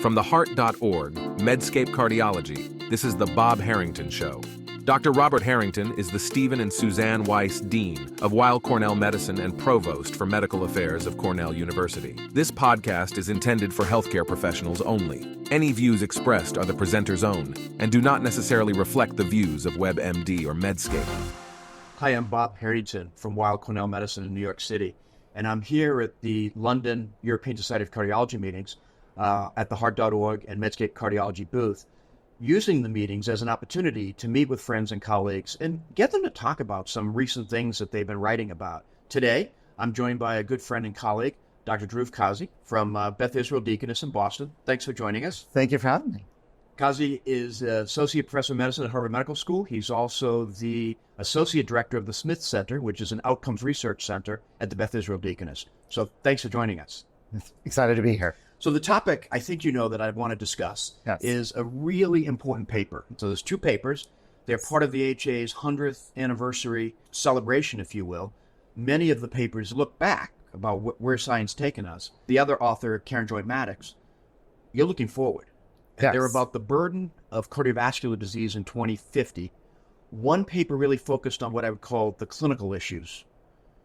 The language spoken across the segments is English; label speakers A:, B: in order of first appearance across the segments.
A: From the heart.org, Medscape Cardiology, this is the Bob Harrington Show. Dr. Robert Harrington is the Stephen and Suzanne Weiss Dean of Weill Cornell Medicine and Provost for Medical Affairs of Cornell University. This podcast is intended for healthcare professionals only. Any views expressed are the presenter's own and do not necessarily reflect the views of WebMD or Medscape.
B: Hi, I'm Bob Harrington from Weill Cornell Medicine in New York City, and I'm here at the London European Society of Cardiology meetings at the heart.org and Medscape Cardiology booth, using the meetings as an opportunity to meet with friends and colleagues and get them to talk about some recent things that they've been writing about. Today, I'm joined by a good friend and colleague, Dr. Dhruv Kazi from Beth Israel Deaconess in Boston. Thanks for joining us.
C: Thank you for having me.
B: Kazi is Associate Professor of Medicine at Harvard Medical School. He's also the Associate Director of the Smith Center, which is an outcomes research center at the Beth Israel Deaconess. So thanks for joining us.
C: Excited to be here.
B: So the topic I think you know that I want to discuss is a really important paper. So there's two papers. They're part of the AHA's 100th anniversary celebration, if you will. Many of the papers look back about where science taken us. The other author, Karen Joy Maddox, you're looking forward.
C: Yes.
B: They're about the burden of cardiovascular disease in 2050. One paper really focused on what I would call the clinical issues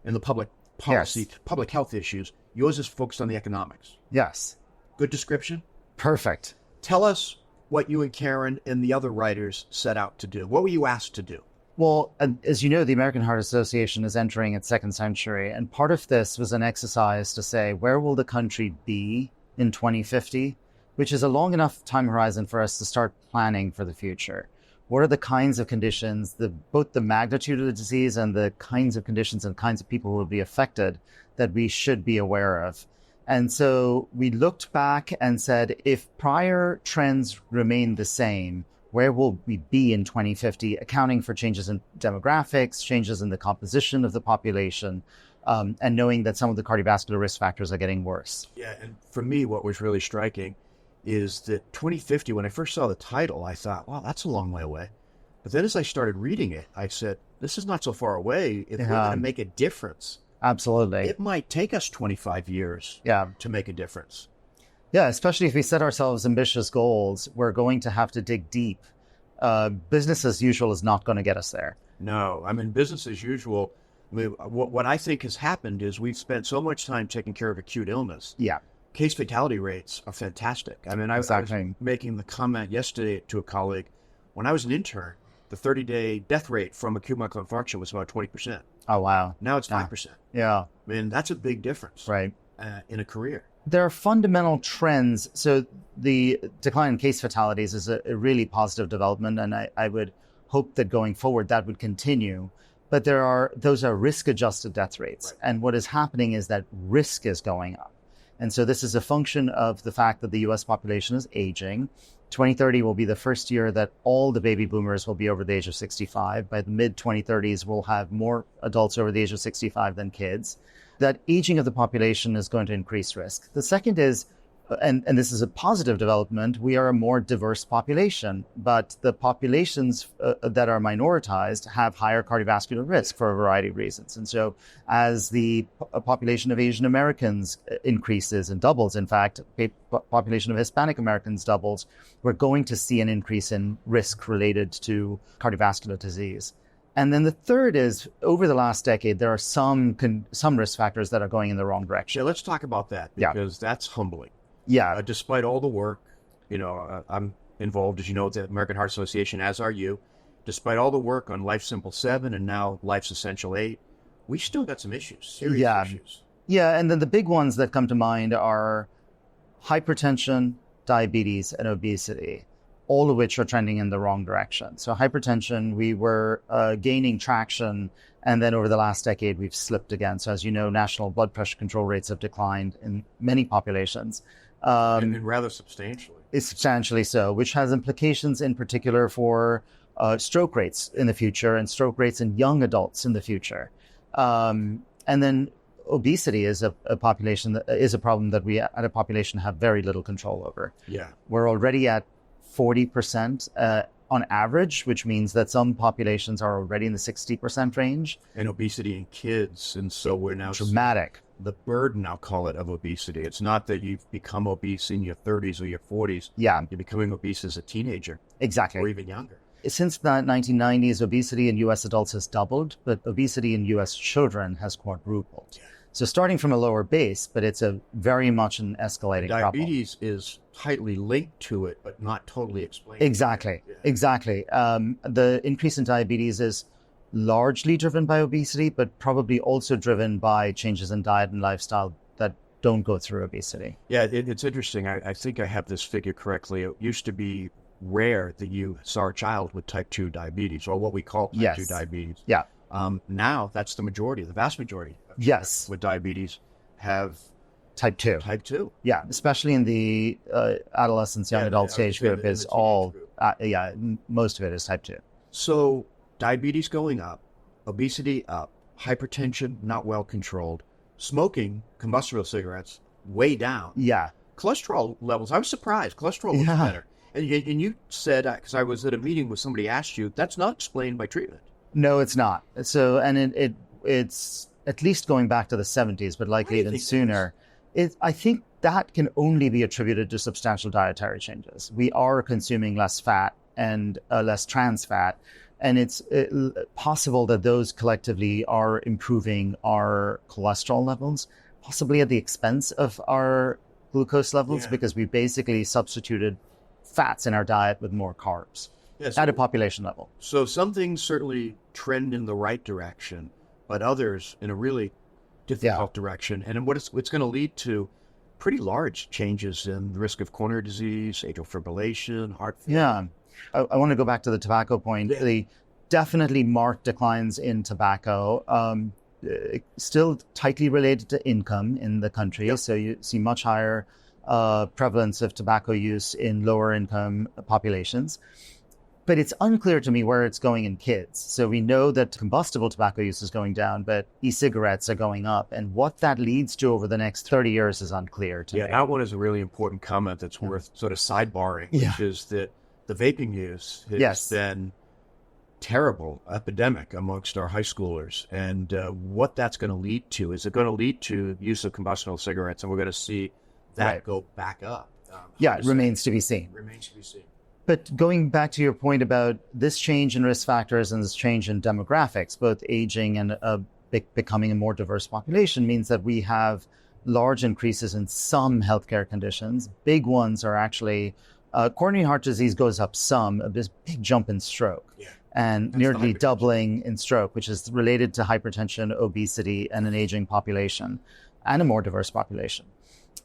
B: and the public policy, public health issues. Yours is focused on the economics.
C: Yes.
B: Good description?
C: Perfect.
B: Tell us what you and Karen and the other writers set out to do. What were you asked to do?
C: Well, as you know, the American Heart Association is entering its second century, and part of this was an exercise to say, where will the country be in 2050, which is a long enough time horizon for us to start planning for the future. What are the kinds of conditions, both the magnitude of the disease and the kinds of conditions and kinds of people who will be affected that we should be aware of? And so we looked back and said, if prior trends remain the same, where will we be in 2050, accounting for changes in demographics, changes in the composition of the population, and knowing that some of the cardiovascular risk factors are getting worse?
B: Yeah, and for me, what was really striking is that 2050, when I first saw the title, I thought, wow, that's a long way away. But then as I started reading it, I said, this is not so far away if we're going to make a difference.
C: Absolutely.
B: It might take us 25 years to make a difference.
C: Yeah, especially if we set ourselves ambitious goals, we're going to have to dig deep. Business as usual is not going to get us there.
B: No, I mean, business as usual. I mean, what I think has happened is we've spent so much time taking care of acute illness.
C: Yeah.
B: Case fatality rates are fantastic. I mean, I was making the comment yesterday to a colleague, when I was an intern, the 30-day death rate from acute myocardial infarction was about 20%.
C: Oh, wow.
B: Now it's 5%.
C: Yeah.
B: I mean, that's a big difference in a career.
C: There are fundamental trends. So the decline in case fatalities is a really positive development, and I would hope that going forward that would continue. But those are risk-adjusted death rates. Right. And what is happening is that risk is going up. And so this is a function of the fact that the U.S. population is aging. 2030 will be the first year that all the baby boomers will be over the age of 65. By the mid-2030s, we'll have more adults over the age of 65 than kids. That aging of the population is going to increase risk. The second is, and this is a positive development, we are a more diverse population, but the populations that are minoritized have higher cardiovascular risk for a variety of reasons. And so as the population of Asian Americans increases and doubles, in fact, population of Hispanic Americans doubles, we're going to see an increase in risk related to cardiovascular disease. And then the third is, over the last decade, there are some risk factors that are going in the wrong direction.
B: Yeah, let's talk about that, because that's humbling.
C: Yeah.
B: Despite all the work, I'm involved, as you know, with the American Heart Association, as are you. Despite all the work on Life Simple 7 and now Life's Essential 8, we still got some issues, serious issues.
C: Yeah, and then the big ones that come to mind are hypertension, diabetes, and obesity, all of which are trending in the wrong direction. So hypertension, we were gaining traction, and then over the last decade, we've slipped again. So as you know, national blood pressure control rates have declined in many populations.
B: And rather substantially.
C: It's substantially so, which has implications in particular for stroke rates in the future and stroke rates in young adults in the future. And then obesity is a population that is a problem that we at a population have very little control over.
B: Yeah.
C: We're already at 40% on average, which means that some populations are already in the 60% range.
B: And obesity in kids. And so we're now
C: dramatic.
B: The burden, I'll call it, of obesity. It's not that you've become obese in your 30s or your 40s.
C: Yeah.
B: You're becoming obese as a teenager.
C: Exactly.
B: Or even younger.
C: Since the 1990s, obesity in U.S. adults has doubled, but obesity in U.S. children has quadrupled.
B: Yeah.
C: So starting from a lower base, but it's a very much an escalating problem.
B: Diabetes is tightly linked to it, but not totally explained.
C: Exactly. Yeah. Exactly. The increase in diabetes is largely driven by obesity, but probably also driven by changes in diet and lifestyle that don't go through obesity.
B: Yeah, it's interesting. I think I have this figure correctly. It used to be rare that you saw a child with type 2 diabetes, or what we call type 2 diabetes.
C: Yeah.
B: Now that's the majority, the vast majority of
C: yes.
B: with diabetes have
C: type 2.
B: Type 2.
C: Yeah, especially in the adolescence, young adult stage group is all, most of it is type 2.
B: So diabetes going up, obesity up, hypertension not well controlled, smoking, combustible cigarettes, way down.
C: Yeah.
B: Cholesterol levels, I was surprised. Cholesterol was better. And you said, because I was at a meeting where somebody asked you, that's not explained by treatment.
C: No, it's not. So, and it's at least going back to the 70s, but likely even sooner. I think that can only be attributed to substantial dietary changes. We are consuming less fat and less trans fat, and it's possible that those collectively are improving our cholesterol levels, possibly at the expense of our glucose levels, because we basically substituted fats in our diet with more carbs at a population level.
B: So some things certainly trend in the right direction, but others in a really difficult direction. And it's going to lead to pretty large changes in the risk of coronary disease, atrial fibrillation, heart failure.
C: Yeah. I want to go back to the tobacco point.
B: Yeah.
C: The definitely marked declines in tobacco, still tightly related to income in the country.
B: Yep.
C: So you see much higher prevalence of tobacco use in lower income populations. But it's unclear to me where it's going in kids. So we know that combustible tobacco use is going down, but e-cigarettes are going up. And what that leads to over the next 30 years is unclear to me.
B: Yeah, that one is a really important comment that's worth sort of sidebarring, which is that the vaping use has been terrible epidemic amongst our high schoolers. And what that's going to lead to, is it going to lead to use of combustible cigarettes? And we're going to see that go back up.
C: It remains to be seen.
B: Remains to be seen.
C: But going back to your point about this change in risk factors and this change in demographics, both aging and becoming a more diverse population, means that we have large increases in some healthcare conditions. Big ones are actually coronary heart disease goes up some, this big jump in stroke, and that's nearly doubling in stroke, which is related to hypertension, obesity, and an aging population and a more diverse population.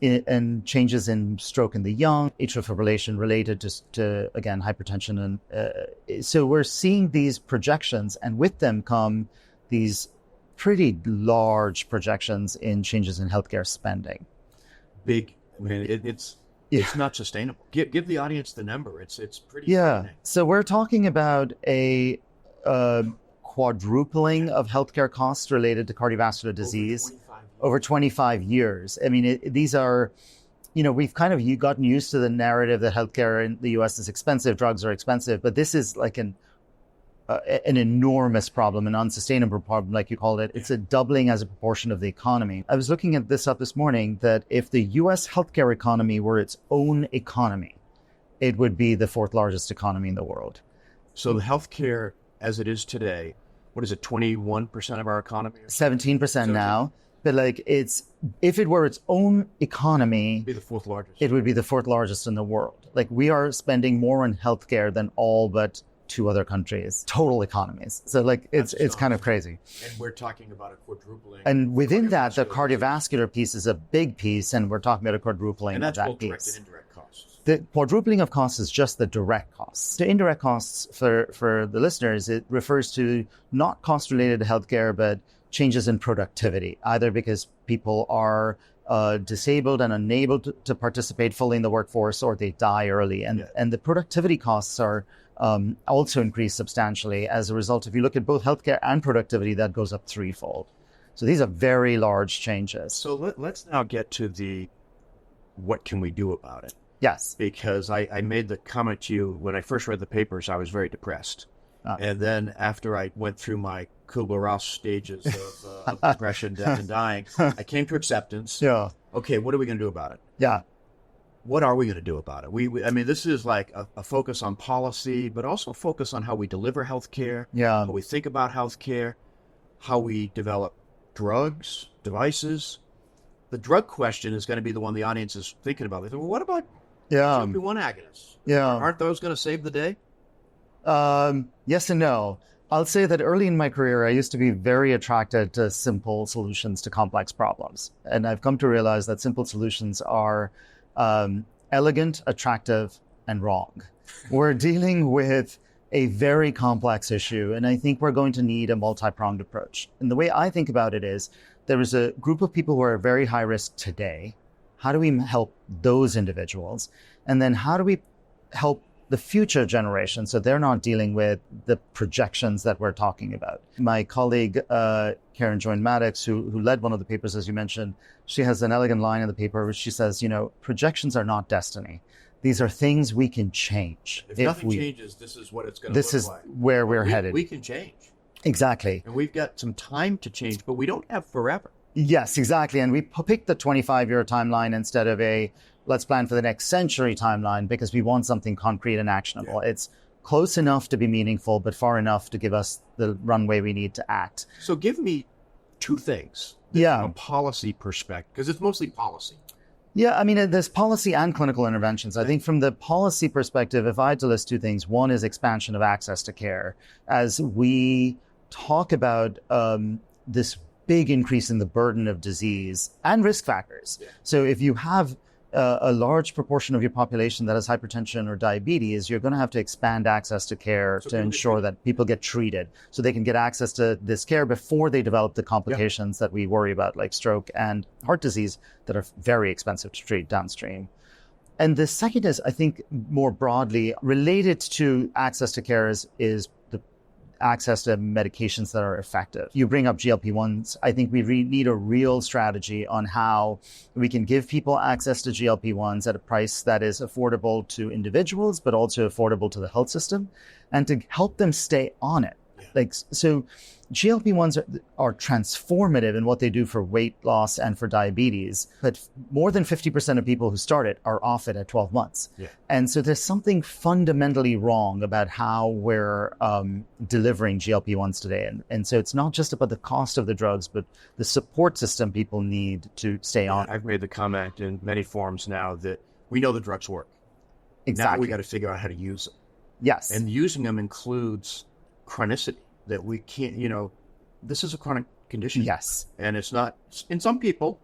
C: And changes in stroke in the young, atrial fibrillation related to again, hypertension. And so we're seeing these projections, and with them come these pretty large projections in changes in healthcare spending.
B: Big. I mean, it's not sustainable. Give the audience the number. It's pretty frightening.
C: So we're talking about a quadrupling of healthcare costs related to cardiovascular disease. Over 25 years. I mean, these are, we've kind of gotten used to the narrative that healthcare in the U.S. is expensive, drugs are expensive, but this is like an enormous problem, an unsustainable problem, like you called it. It's a doubling as a proportion of the economy. I was looking at this up this morning, that if the U.S. healthcare economy were its own economy, it would be the fourth largest economy in the world.
B: So the healthcare as it is today, what is it, 21% of our economy?
C: 17% now. But if it were its own economy,
B: it'd be the fourth largest.
C: It would be the fourth largest in the world. We are spending more on healthcare than all but 2 other countries, total economies. So it's kind of crazy.
B: And we're talking about a quadrupling.
C: And within that, the cardiovascular piece is a big piece, and we're talking about a quadrupling
B: and that's
C: of that
B: both
C: piece.
B: Direct and indirect costs.
C: The quadrupling of costs is just the direct costs. The indirect costs for the listeners, it refers to not cost related to healthcare, but changes in productivity, either because people are disabled and unable to participate fully in the workforce, or they die early. And the productivity costs are also increased substantially as a result. If you look at both healthcare and productivity, that goes up threefold. So these are very large changes.
B: So let's now get to what can we do about it?
C: Yes.
B: Because I made the comment to you when I first read the papers, I was very depressed. And then after I went through my Kubler-Ross stages of depression, death, and dying, I came to acceptance.
C: Yeah.
B: Okay, what are we going to do about it?
C: Yeah.
B: What are we going to do about it? I mean, this is like a focus on policy, but also a focus on how we deliver healthcare,
C: Yeah.
B: how we think about healthcare, how we develop drugs, devices. The drug question is going to be the one the audience is thinking about. They think, well, what about GLP-1 agonists?
C: Yeah.
B: Aren't those going to save the day?
C: Yes and no. I'll say that early in my career, I used to be very attracted to simple solutions to complex problems. And I've come to realize that simple solutions are elegant, attractive, and wrong. We're dealing with a very complex issue, and I think we're going to need a multi-pronged approach. And the way I think about it is there is a group of people who are very high risk today. How do we help those individuals? And then how do we help the future generation so they're not dealing with the projections that we're talking about? My colleague, Karen Joyne-Maddox, who led one of the papers, as you mentioned, she has an elegant line in the paper where she says, projections are not destiny. These are things we can change.
B: If nothing changes, this is what it's going to look like.
C: This is where we're headed.
B: We can change.
C: Exactly.
B: And we've got some time to change, but we don't have forever.
C: Yes, exactly. And we picked the 25-year timeline instead of a let's plan for the next century timeline because we want something concrete and actionable. Yeah. It's close enough to be meaningful, but far enough to give us the runway we need to act.
B: So give me two things from a policy perspective, because it's mostly policy.
C: Yeah, I mean, there's policy and clinical interventions. I think from the policy perspective, if I had to list two things, one is expansion of access to care. As we talk about this big increase in the burden of disease and risk factors. Yeah. So if you have a large proportion of your population that has hypertension or diabetes, you're going to have to expand access to care to ensure that people get treated so they can get access to this care before they develop the complications that we worry about, like stroke and heart disease, that are very expensive to treat downstream. And the second is, I think, more broadly related to access to care is the access to medications that are effective. You bring up GLP-1s. I think we need a real strategy on how we can give people access to GLP-1s at a price that is affordable to individuals, but also affordable to the health system, and to help them stay on it. So GLP-1s are transformative in what they do for weight loss and for diabetes, but more than 50% of people who start it are off it at 12 months. Yeah. And so there's something fundamentally wrong about how we're delivering GLP-1s today. And so it's not just about the cost of the drugs, but the support system people need to stay on.
B: I've made the comment in many forms now that we know the drugs work.
C: Exactly.
B: Now we got to figure out how to use them.
C: Yes.
B: And using them includes chronicity, that we can't, this is a chronic condition.
C: Yes.
B: And it's not, in some people,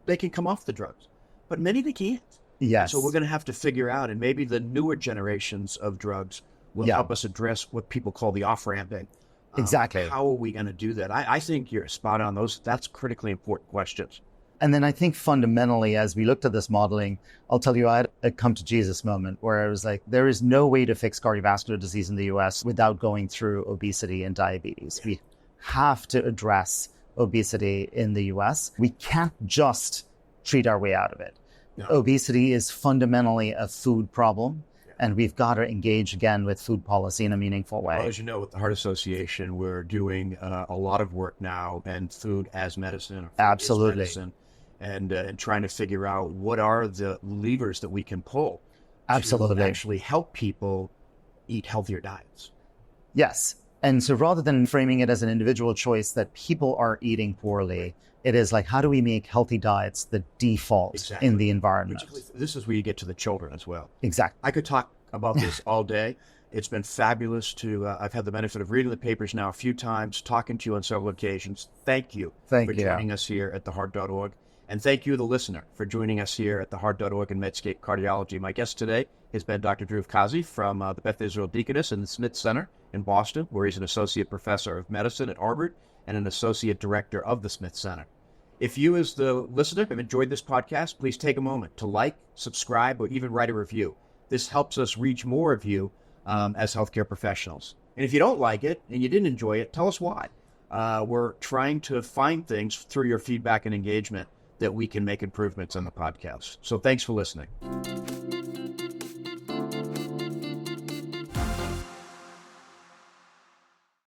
B: they can come off the drugs, but many they can't.
C: Yes.
B: So we're going to have to figure out, and maybe the newer generations of drugs will help us address what people call the off-ramping.
C: Exactly.
B: How are we going to do that? I think you're spot on those. That's critically important questions.
C: And then I think fundamentally, as we looked at this modeling, I'll tell you, I had a come to Jesus moment where I was like, there is no way to fix cardiovascular disease in the US without going through obesity and diabetes. We have to address obesity in the US. We can't just treat our way out of it. No. Obesity is fundamentally a food problem. And we've got to engage again with food policy in a meaningful way.
B: Well, as you know, with the Heart Association, we're doing a lot of work now in food as medicine.
C: Absolutely.
B: Medicine, and trying to figure out what are the levers that we can pull
C: Absolutely.
B: to actually help people eat healthier diets.
C: Yes. And so rather than framing it as an individual choice that people are eating poorly, it is like, how do we make healthy diets the default in the environment?
B: This is where you get to the children as well.
C: Exactly.
B: I could talk about this all day. It's been fabulous I've had the benefit of reading the papers now a few times, talking to you on several occasions. Thank you for joining us here at theheart.org. And thank you, the listener, for joining us here at theheart.org and Medscape Cardiology. My guest today has been Dr. Dhruv Kazi from the Beth Israel Deaconess and the Smith Center in Boston, where he's an associate professor of medicine at Harvard and an associate director of the Smith Center. If you, as the listener, have enjoyed this podcast, please take a moment to like, subscribe, or even write a review. This helps us reach more of you as healthcare professionals. And if you don't like it and you didn't enjoy it, tell us why. We're trying to find things through your feedback and engagement that we can make improvements on the podcast. So thanks for listening.